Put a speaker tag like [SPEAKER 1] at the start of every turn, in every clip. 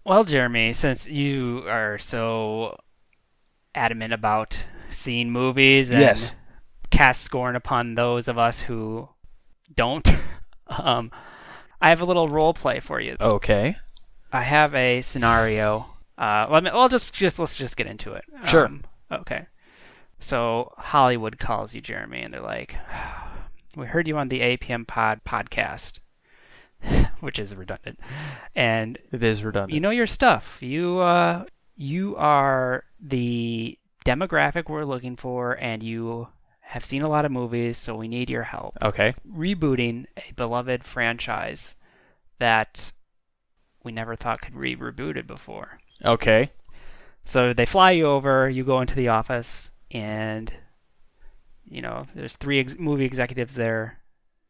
[SPEAKER 1] Well, Jeremy, since you are so adamant about seeing movies and
[SPEAKER 2] Yes.
[SPEAKER 1] cast scorn upon those of us who don't, um, I have a little role play for you.
[SPEAKER 2] Okay.
[SPEAKER 1] I have a scenario. Let's just get into it.
[SPEAKER 2] Sure.
[SPEAKER 1] Okay. So Hollywood calls you, Jeremy, and they're like, "We heard you on the APM podcast," which is redundant, and
[SPEAKER 2] It is
[SPEAKER 1] you
[SPEAKER 2] redundant.
[SPEAKER 1] know your stuff. You are the demographic we're looking for, and you have seen a lot of movies, so we need your help
[SPEAKER 2] Okay.
[SPEAKER 1] rebooting a beloved franchise that we never thought could be rebooted before.
[SPEAKER 2] Okay.
[SPEAKER 1] So they fly you over, you go into the office, and there's three movie executives there.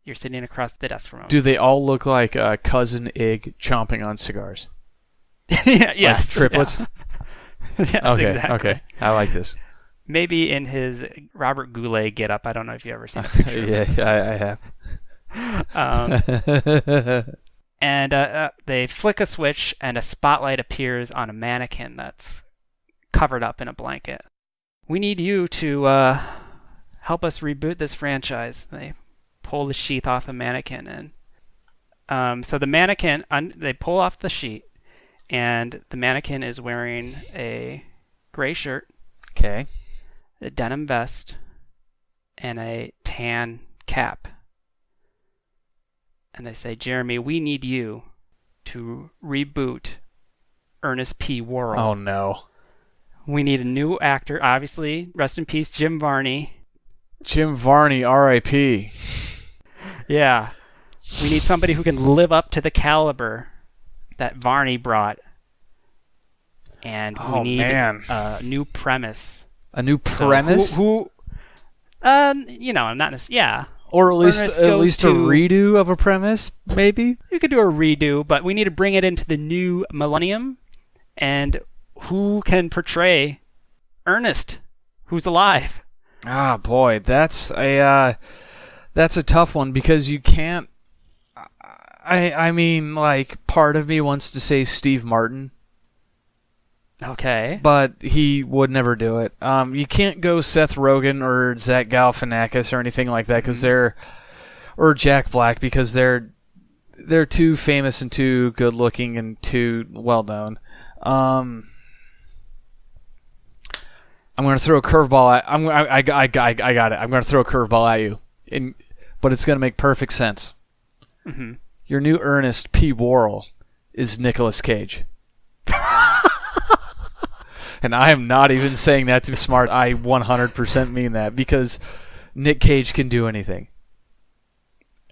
[SPEAKER 1] You're sitting across the desk from them.
[SPEAKER 2] Do they all look like Cousin Ig chomping on cigars?
[SPEAKER 1] Yeah,
[SPEAKER 2] Like
[SPEAKER 1] yes.
[SPEAKER 2] triplets?
[SPEAKER 1] Yes,
[SPEAKER 2] Okay.
[SPEAKER 1] exactly.
[SPEAKER 2] Okay. I like this.
[SPEAKER 1] Maybe in his Robert Goulet getup. I don't know if you've ever seen a picture of him.
[SPEAKER 2] Yeah, I
[SPEAKER 1] Um,
[SPEAKER 2] have.
[SPEAKER 1] and they flick a switch, and a spotlight appears on a mannequin that's covered up in a blanket. We need you to help us reboot this franchise. They pull the sheath off the mannequin, and so the mannequin, they pull off the sheet, and the mannequin is wearing a gray shirt,
[SPEAKER 2] Okay.
[SPEAKER 1] a denim vest, and a tan cap. And they say, Jeremy, we need you to reboot Ernest P. Worrell.
[SPEAKER 2] Oh no.
[SPEAKER 1] We need a new actor, obviously. Rest in peace, Jim Varney.
[SPEAKER 2] Jim Varney, R.I.P.
[SPEAKER 1] Yeah. We need somebody who can live up to the caliber that Varney brought. And we
[SPEAKER 2] Oh,
[SPEAKER 1] need
[SPEAKER 2] man.
[SPEAKER 1] a new premise.
[SPEAKER 2] A new
[SPEAKER 1] So
[SPEAKER 2] premise,
[SPEAKER 1] not necessarily. Yeah.
[SPEAKER 2] or at least
[SPEAKER 1] Ernest
[SPEAKER 2] at
[SPEAKER 1] goes
[SPEAKER 2] least a
[SPEAKER 1] to-
[SPEAKER 2] redo of a premise, maybe.
[SPEAKER 1] You could do a redo, but we need to bring it into the new millennium. And who can portray Ernest, who's alive?
[SPEAKER 2] Ah, boy, that's a tough one because you can't. I mean, like, part of me wants to say Steve Martin,
[SPEAKER 1] Okay.
[SPEAKER 2] but he would never do it. You can't go Seth Rogen or Zach Galifianakis or anything like that because or Jack Black because they're too famous and too good looking and too well known. I'm going to throw a curveball at. I got it. I'm going to throw a curveball at you, but it's going to make perfect sense.
[SPEAKER 1] hmm
[SPEAKER 2] Your new Ernest P. Worrell is Nicolas Cage. And I am not even saying that to be smart. I 100% mean that because Nick Cage can do anything.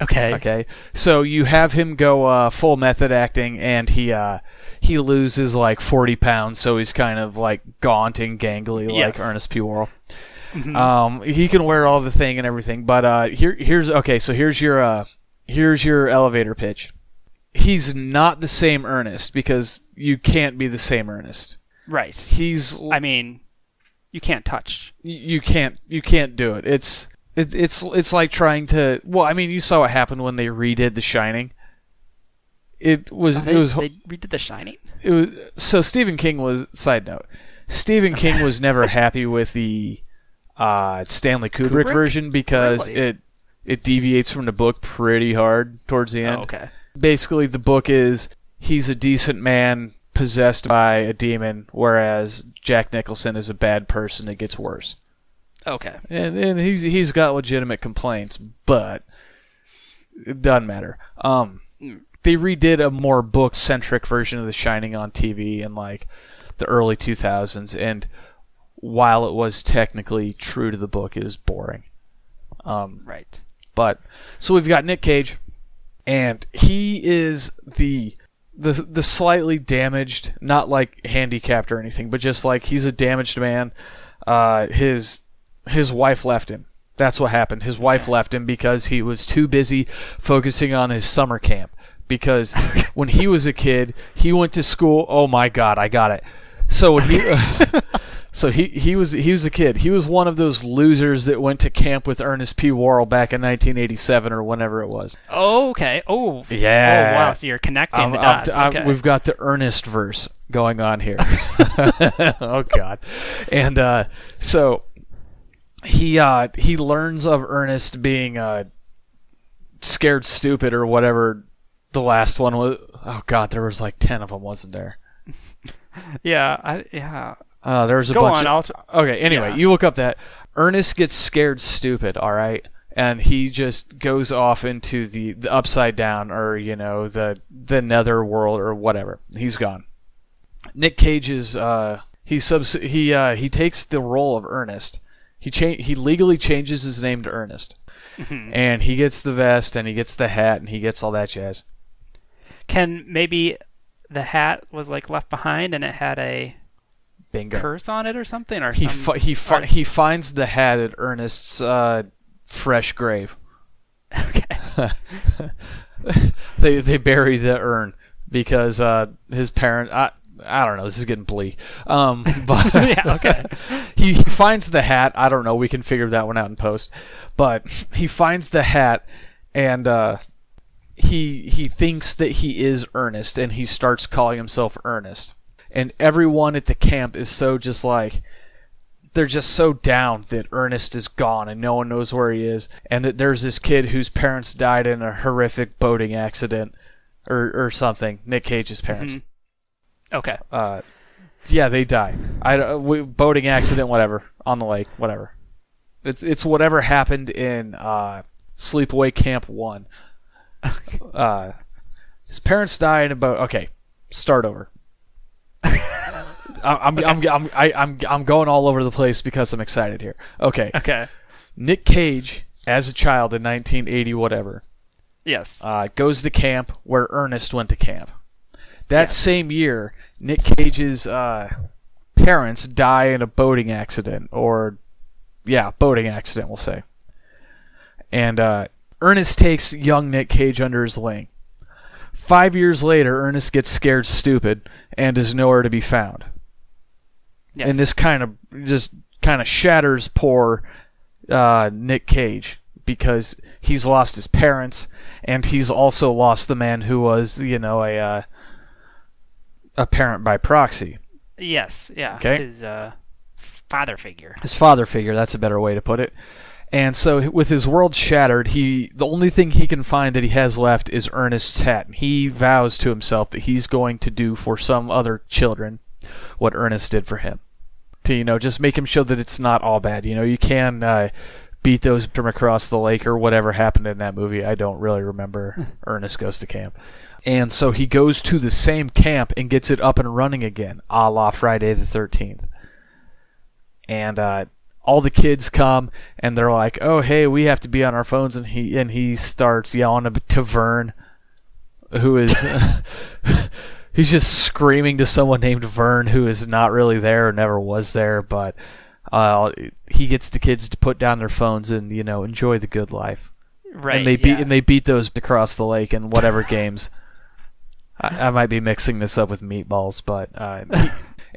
[SPEAKER 1] Okay.
[SPEAKER 2] Okay, so you have him go full method acting, and he loses like 40 pounds, so he's kind of like gaunt and gangly like
[SPEAKER 1] Yes.
[SPEAKER 2] Ernest P. Worrell.
[SPEAKER 1] Mhm.
[SPEAKER 2] He can wear all the thing and everything, but here's your elevator pitch. He's not the same Ernest because you can't be the same Ernest.
[SPEAKER 1] Right.
[SPEAKER 2] He's
[SPEAKER 1] I mean, you can't touch.
[SPEAKER 2] you can't do it. It's like trying to. Well, I mean, you saw what happened when they redid The Shining. It was
[SPEAKER 1] They redid The Shining.
[SPEAKER 2] so Stephen King was. Side note, Stephen King was never happy with the Stanley Kubrick version because
[SPEAKER 1] Really?
[SPEAKER 2] it deviates from the book pretty hard towards the end.
[SPEAKER 1] Oh, okay.
[SPEAKER 2] Basically, the book is he's a decent man possessed by a demon, whereas Jack Nicholson is a bad person that gets worse.
[SPEAKER 1] Okay.
[SPEAKER 2] And he's got legitimate complaints, but it doesn't matter. They redid a more book-centric version of The Shining on TV in like the early 2000s, and while it was technically true to the book, it was boring.
[SPEAKER 1] Right.
[SPEAKER 2] But so we've got Nick Cage, and he is the slightly damaged, not like handicapped or anything, but just like he's a damaged man. His wife left him. That's what happened. His wife left him because he was too busy focusing on his summer camp. Because when he was a kid, he went to school. Oh my God, I got it. So when he So he was a kid. He was one of those losers that went to camp with Ernest P. Worrell back in 1987 or whenever it was.
[SPEAKER 1] Oh, okay. Oh.
[SPEAKER 2] Yeah.
[SPEAKER 1] Oh, wow. So you're connecting the dots. Okay.
[SPEAKER 2] We've got the Ernest verse going on here. Oh God. And so he learns of Ernest being scared stupid or whatever the last one was. Oh God, there was like 10 of them, wasn't there?
[SPEAKER 1] Yeah.
[SPEAKER 2] There was a
[SPEAKER 1] Go
[SPEAKER 2] bunch
[SPEAKER 1] on.
[SPEAKER 2] Okay, anyway,
[SPEAKER 1] Yeah.
[SPEAKER 2] you look up that. Ernest gets scared stupid, all right? And he just goes off into the upside down, or, the nether world or whatever. He's gone. Nick Cage is, he takes the role of Ernest. He legally changes his name to Ernest.
[SPEAKER 1] Mm-hmm.
[SPEAKER 2] And he gets the vest, and he gets the hat, and he gets all that jazz.
[SPEAKER 1] Can maybe the hat was like left behind and it had a
[SPEAKER 2] Bingo.
[SPEAKER 1] curse on it or something? Or
[SPEAKER 2] He finds the hat at Ernest's fresh grave.
[SPEAKER 1] Okay.
[SPEAKER 2] They bury the urn because his parent. I don't know. This is getting bleak. But
[SPEAKER 1] Yeah, okay.
[SPEAKER 2] he finds the hat. I don't know. We can figure that one out in post. But he finds the hat, and he thinks that he is Ernest, and he starts calling himself Ernest. And everyone at the camp is so just like, they're just so down that Ernest is gone and no one knows where he is. And that there's this kid whose parents died in a horrific boating accident or something. Nick Cage's parents.
[SPEAKER 1] Mm-hmm. Okay.
[SPEAKER 2] Yeah, they die. Boating accident, whatever, on the lake, whatever. It's whatever happened in Sleepaway Camp 1. His parents die in a boat. Okay, start over. I'm going all over the place because I'm excited here. Okay.
[SPEAKER 1] Okay.
[SPEAKER 2] Nick Cage, as a child in 1980, whatever,
[SPEAKER 1] Yes.
[SPEAKER 2] goes to camp where Ernest went to camp. That
[SPEAKER 1] Yes.
[SPEAKER 2] same year, Nick Cage's parents die in a boating accident, boating accident, we'll say. And Ernest takes young Nick Cage under his wing. 5 years later, Ernest gets scared stupid and is nowhere to be found.
[SPEAKER 1] Yes.
[SPEAKER 2] And this kind of shatters poor Nick Cage because he's lost his parents and he's also lost the man who was, a parent by proxy.
[SPEAKER 1] Yes. Yeah.
[SPEAKER 2] Okay.
[SPEAKER 1] His father figure.
[SPEAKER 2] His father figure, that's a better way to put it. And so with his world shattered, the only thing he can find that he has left is Ernest's hat. He vows to himself that he's going to do for some other children what Ernest did for him. To, just make him show that it's not all bad. You can beat those from across the lake or whatever happened in that movie. I don't really remember. Ernest Goes to Camp. And so he goes to the same camp and gets it up and running again, a la Friday the 13th. And all the kids come and they're like, "Oh, hey, we have to be on our phones," and he starts yelling to Vern, who is he's just screaming to someone named Vern who is not really there or never was there, but he gets the kids to put down their phones and enjoy the good life.
[SPEAKER 1] Right.
[SPEAKER 2] And they beat those across the lake in whatever games. I might be mixing this up with meatballs, but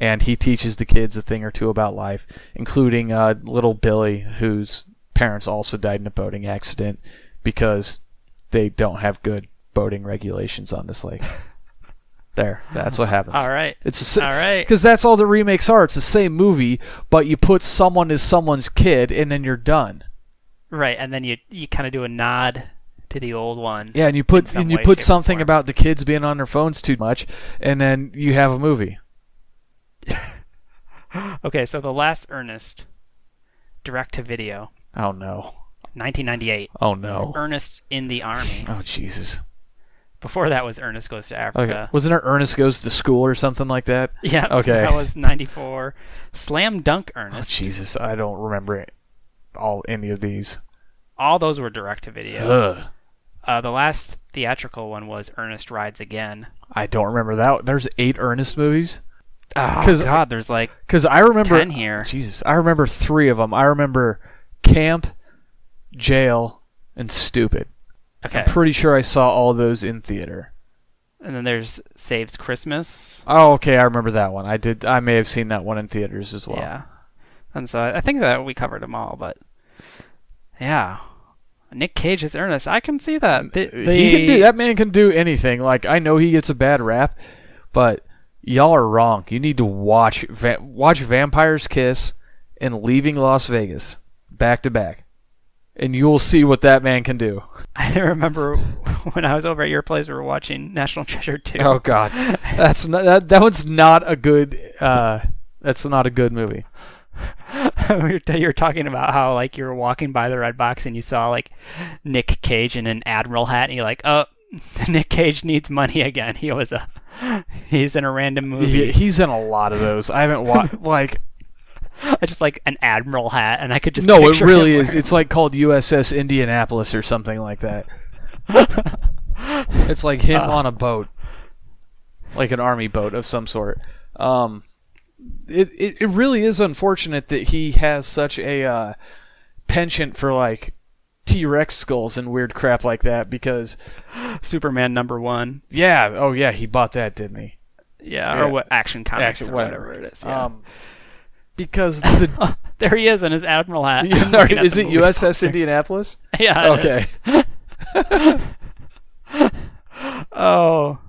[SPEAKER 2] and he teaches the kids a thing or two about life, including little Billy, whose parents also died in a boating accident because they don't have good boating regulations on this lake. That's what happens.
[SPEAKER 1] All right.
[SPEAKER 2] All right. Because that's all the remakes are. It's the same movie, but you put someone as someone's kid, and then you're done.
[SPEAKER 1] Right, and then you kind of do a nod to the old one.
[SPEAKER 2] Yeah, and you put something
[SPEAKER 1] form.
[SPEAKER 2] about the kids being on their phones too much, and then you have a movie.
[SPEAKER 1] Okay, so the last Ernest direct-to-video,
[SPEAKER 2] Oh no.
[SPEAKER 1] 1998.
[SPEAKER 2] Oh no.
[SPEAKER 1] Ernest in the Army.
[SPEAKER 2] Oh Jesus.
[SPEAKER 1] Before that was Ernest Goes to Africa.
[SPEAKER 2] Okay. Wasn't it Ernest Goes to School or something like that?
[SPEAKER 1] Yeah,
[SPEAKER 2] Okay.
[SPEAKER 1] that was 94. Slam Dunk
[SPEAKER 2] Oh
[SPEAKER 1] Ernest.
[SPEAKER 2] Jesus, I don't remember any of these.
[SPEAKER 1] All those were direct-to-video.
[SPEAKER 2] Ugh.
[SPEAKER 1] The last theatrical one was Ernest Rides Again.
[SPEAKER 2] I don't remember that. There's 8 Ernest movies.
[SPEAKER 1] Oh, God, there's like
[SPEAKER 2] Because I remember
[SPEAKER 1] 10 here.
[SPEAKER 2] Jesus, I remember 3 of them. I remember Camp, Jail, and Stupid.
[SPEAKER 1] Okay.
[SPEAKER 2] I'm pretty sure I saw all those in theater.
[SPEAKER 1] And then there's Saves Christmas.
[SPEAKER 2] Oh, okay, I remember that one. I may have seen that one in theaters as well.
[SPEAKER 1] Yeah. And so I think that we covered them all, but yeah. Nick Cage as Ernest. I can see that.
[SPEAKER 2] That man can do anything. Like, I know he gets a bad rap, but y'all are wrong. You need to watch Vampire's Kiss and Leaving Las Vegas back to back, and you'll see what that man can do.
[SPEAKER 1] I remember when I was over at your place, we were watching National Treasure 2.
[SPEAKER 2] Oh God, that one's not a good. That's not a good movie.
[SPEAKER 1] You're talking about how like you were walking by the red box and you saw like Nick Cage in an admiral hat, and you're like, oh, Nick Cage needs money again. He's in a random movie.
[SPEAKER 2] He's in a lot of those. I haven't watched like.
[SPEAKER 1] I just like an admiral hat, and I could just
[SPEAKER 2] no. It
[SPEAKER 1] picture
[SPEAKER 2] really
[SPEAKER 1] him
[SPEAKER 2] is. It's like called USS Indianapolis or something like that. It's like him on a boat, like an army boat of some sort. It really is unfortunate that he has such a penchant for like T-Rex skulls and weird crap like that, because
[SPEAKER 1] Superman #1.
[SPEAKER 2] Yeah. Oh yeah, he bought that, didn't he?
[SPEAKER 1] Yeah. Or what Action Comics or whatever it is. Yeah.
[SPEAKER 2] Because
[SPEAKER 1] there he is in his admiral hat.
[SPEAKER 2] Is it USS Indianapolis?
[SPEAKER 1] Yeah.
[SPEAKER 2] Okay.
[SPEAKER 1] Oh.